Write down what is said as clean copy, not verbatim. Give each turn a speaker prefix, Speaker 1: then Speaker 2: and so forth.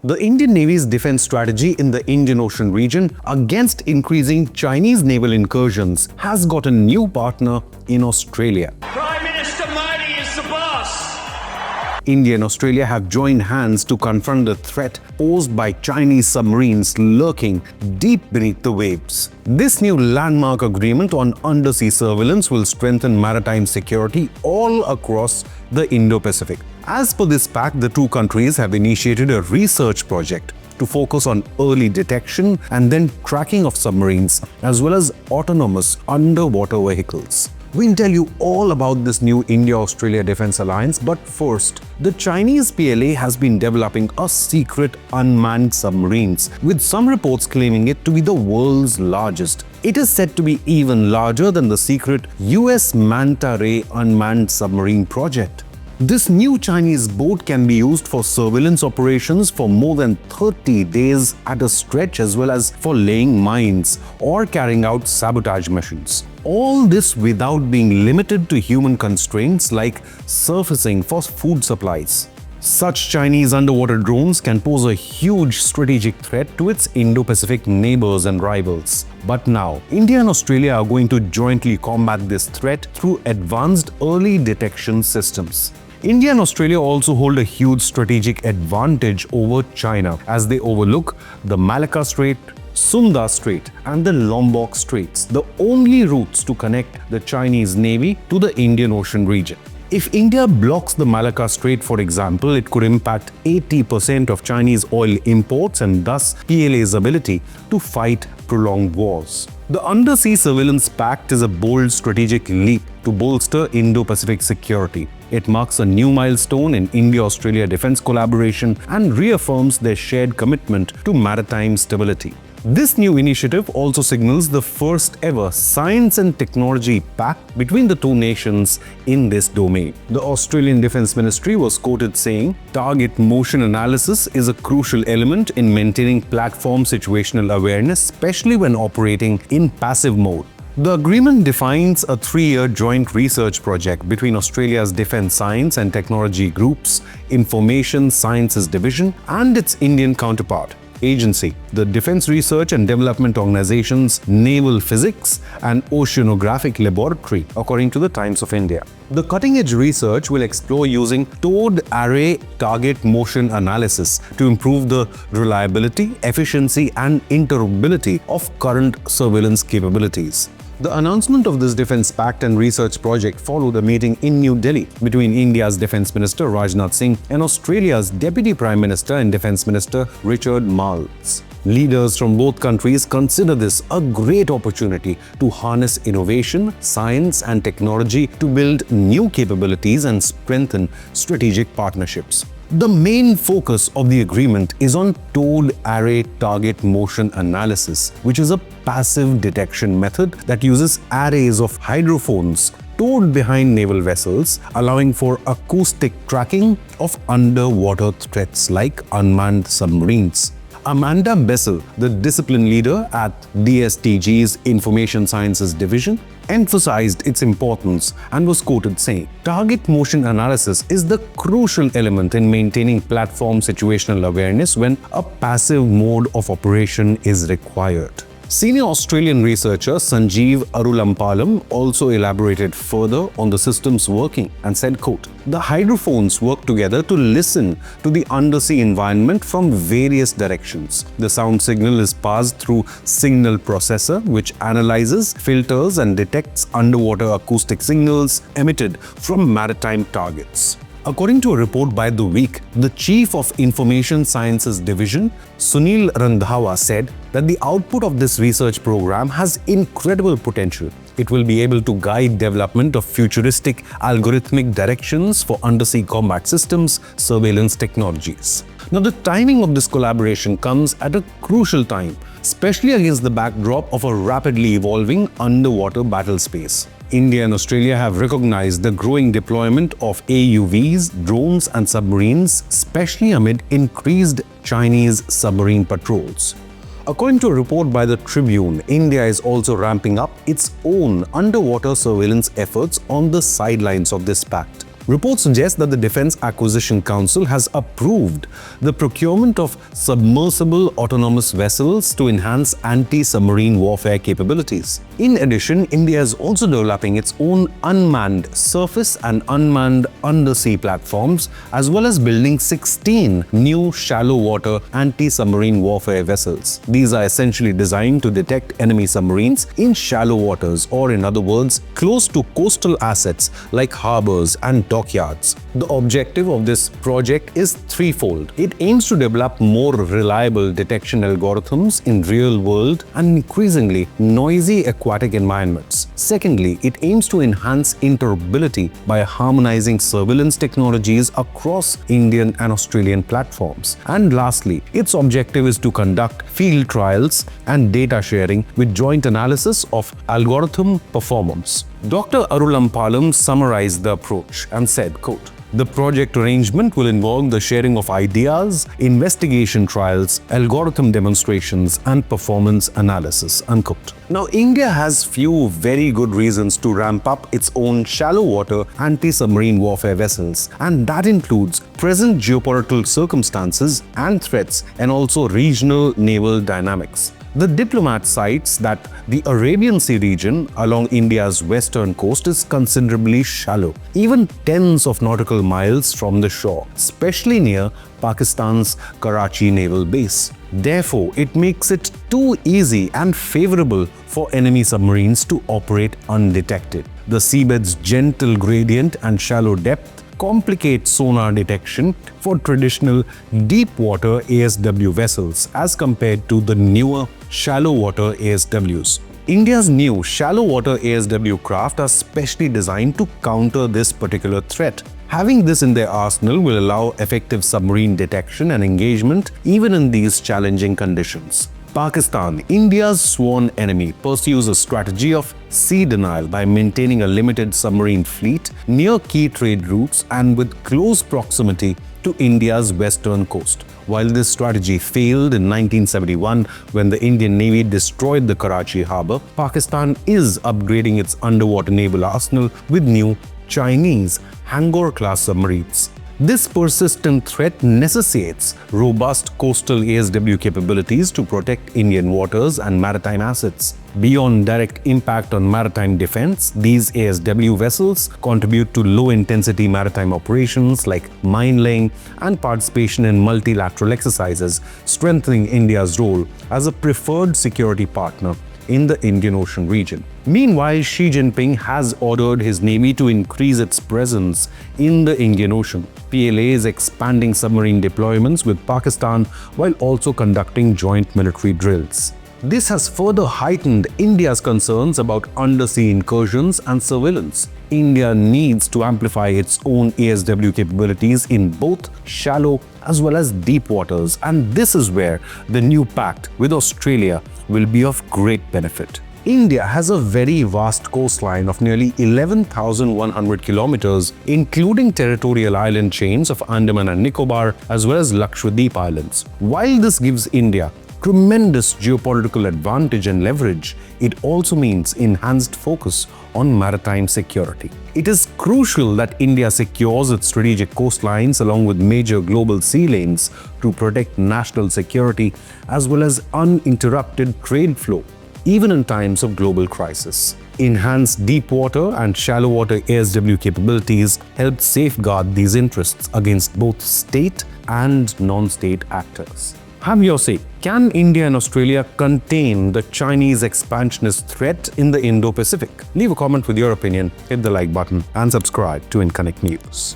Speaker 1: The Indian Navy's defense strategy in the Indian Ocean region against increasing Chinese naval incursions has got a new partner in Australia.
Speaker 2: Prime Minister Modi is the boss!
Speaker 1: India and Australia have joined hands to confront the threat posed by Chinese submarines lurking deep beneath the waves. This new landmark agreement on undersea surveillance will strengthen maritime security all across the Indo-Pacific. As per this pact, the two countries have initiated a research project to focus on early detection and then tracking of submarines, as well as autonomous underwater vehicles. We'll tell you all about this new India-Australia Defence Alliance, but first, the Chinese PLA has been developing a secret unmanned submarines, with some reports claiming it to be the world's largest. It is said to be even larger than the secret US Manta Ray unmanned submarine project. This new Chinese boat can be used for surveillance operations for more than 30 days at a stretch, as well as for laying mines or carrying out sabotage missions. All this without being limited to human constraints like surfacing for food supplies. Such Chinese underwater drones can pose a huge strategic threat to its Indo-Pacific neighbors and rivals. But now, India and Australia are going to jointly combat this threat through advanced early detection systems. India and Australia also hold a huge strategic advantage over China as they overlook the Malacca Strait, Sunda Strait and the Lombok Straits, the only routes to connect the Chinese Navy to the Indian Ocean region. If India blocks the Malacca Strait, for example, it could impact 80% of Chinese oil imports and thus PLA's ability to fight prolonged wars. The Undersea Surveillance Pact is a bold strategic leap to bolster Indo-Pacific security. It marks a new milestone in India-Australia defense collaboration and reaffirms their shared commitment to maritime stability. This new initiative also signals the first ever science and technology pact between the two nations in this domain. The Australian Defence Ministry was quoted saying, "Target motion analysis is a crucial element in maintaining platform situational awareness, especially when operating in passive mode." The agreement defines a 3-year joint research project between Australia's Defence Science and Technology Group's Information Sciences Division and its Indian counterpart agency, the Defence Research and Development Organization's Naval Physics and Oceanographic Laboratory, according to the Times of India. The cutting-edge research will explore using towed array target motion analysis to improve the reliability, efficiency and interoperability of current surveillance capabilities. The announcement of this defense pact and research project followed a meeting in New Delhi between India's Defence Minister Rajnath Singh and Australia's Deputy Prime Minister and Defence Minister Richard Marles. Leaders from both countries consider this a great opportunity to harness innovation, science and technology to build new capabilities and strengthen strategic partnerships. The main focus of the agreement is on towed array target motion analysis, which is a passive detection method that uses arrays of hydrophones towed behind naval vessels, allowing for acoustic tracking of underwater threats like unmanned submarines. Amanda Bessel, the discipline leader at DSTG's Information Sciences Division, emphasized its importance and was quoted saying, "Target motion analysis is the crucial element in maintaining platform situational awareness when a passive mode of operation is required." Senior Australian researcher Sanjeev Arulampalam also elaborated further on the system's working and said, quote, "The hydrophones work together to listen to the undersea environment from various directions. The sound signal is passed through signal processor, which analyzes, filters and detects underwater acoustic signals emitted from maritime targets." According to a report by The Week, the Chief of Information Sciences Division, Sunil Randhawa, said that the output of this research program has incredible potential. It will be able to guide development of futuristic algorithmic directions for undersea combat systems, surveillance technologies. Now, the timing of this collaboration comes at a crucial time, especially against the backdrop of a rapidly evolving underwater battle space. India and Australia have recognized the growing deployment of AUVs, drones and submarines, especially amid increased Chinese submarine patrols. According to a report by the Tribune, India is also ramping up its own underwater surveillance efforts on the sidelines of this pact. Reports suggest that the Defense Acquisition Council has approved the procurement of submersible autonomous vessels to enhance anti-submarine warfare capabilities. In addition, India is also developing its own unmanned surface and unmanned undersea platforms, as well as building 16 new shallow water anti-submarine warfare vessels. These are essentially designed to detect enemy submarines in shallow waters, or in other words, close to coastal assets like harbors and dockyards. The objective of this project is threefold. It aims to develop more reliable detection algorithms in real-world and increasingly noisy aquatic environments. Secondly, it aims to enhance interoperability by harmonizing surveillance technologies across Indian and Australian platforms. And lastly, its objective is to conduct field trials and data sharing with joint analysis of algorithm performance. Dr. Arulampalam summarized the approach and said, quote, "The project arrangement will involve the sharing of ideas, investigation trials, algorithm demonstrations, and performance analysis." Unquote. Now, India has few very good reasons to ramp up its own shallow water anti-submarine warfare vessels, and that includes present geopolitical circumstances and threats, and also regional naval dynamics. The Diplomat cites that the Arabian Sea region along India's western coast is considerably shallow, even tens of nautical miles from the shore, especially near Pakistan's Karachi naval base. Therefore, it makes it too easy and favorable for enemy submarines to operate undetected. The seabed's gentle gradient and shallow depth complicate sonar detection for traditional deep-water ASW vessels as compared to the newer shallow-water ASWs. India's new shallow-water ASW craft are specially designed to counter this particular threat. Having this in their arsenal will allow effective submarine detection and engagement even in these challenging conditions. Pakistan, India's sworn enemy, pursues a strategy of sea denial by maintaining a limited submarine fleet near key trade routes and with close proximity to India's western coast. While this strategy failed in 1971 when the Indian Navy destroyed the Karachi harbor, Pakistan is upgrading its underwater naval arsenal with new Chinese Hangar-class submarines. This persistent threat necessitates robust coastal ASW capabilities to protect Indian waters and maritime assets. Beyond direct impact on maritime defense, these ASW vessels contribute to low-intensity maritime operations like mine-laying and participation in multilateral exercises, strengthening India's role as a preferred security partner in the Indian Ocean region. Meanwhile, Xi Jinping has ordered his navy to increase its presence in the Indian Ocean. PLA is expanding submarine deployments with Pakistan while also conducting joint military drills. This has further heightened India's concerns about undersea incursions and surveillance. India needs to amplify its own ASW capabilities in both shallow as well as deep waters, and this is where the new pact with Australia will be of great benefit. India has a very vast coastline of nearly 11,100 kilometers, including territorial island chains of Andaman and Nicobar as well as Lakshadweep Islands. While this gives India tremendous geopolitical advantage and leverage, it also means enhanced focus on maritime security. It is crucial that India secures its strategic coastlines along with major global sea lanes to protect national security as well as uninterrupted trade flow, even in times of global crisis. Enhanced deep water and shallow water ASW capabilities help safeguard these interests against both state and non-state actors. Have your say. Can India and Australia contain the Chinese expansionist threat in the Indo-Pacific? Leave a comment with your opinion, hit the like button and subscribe to InConnect News.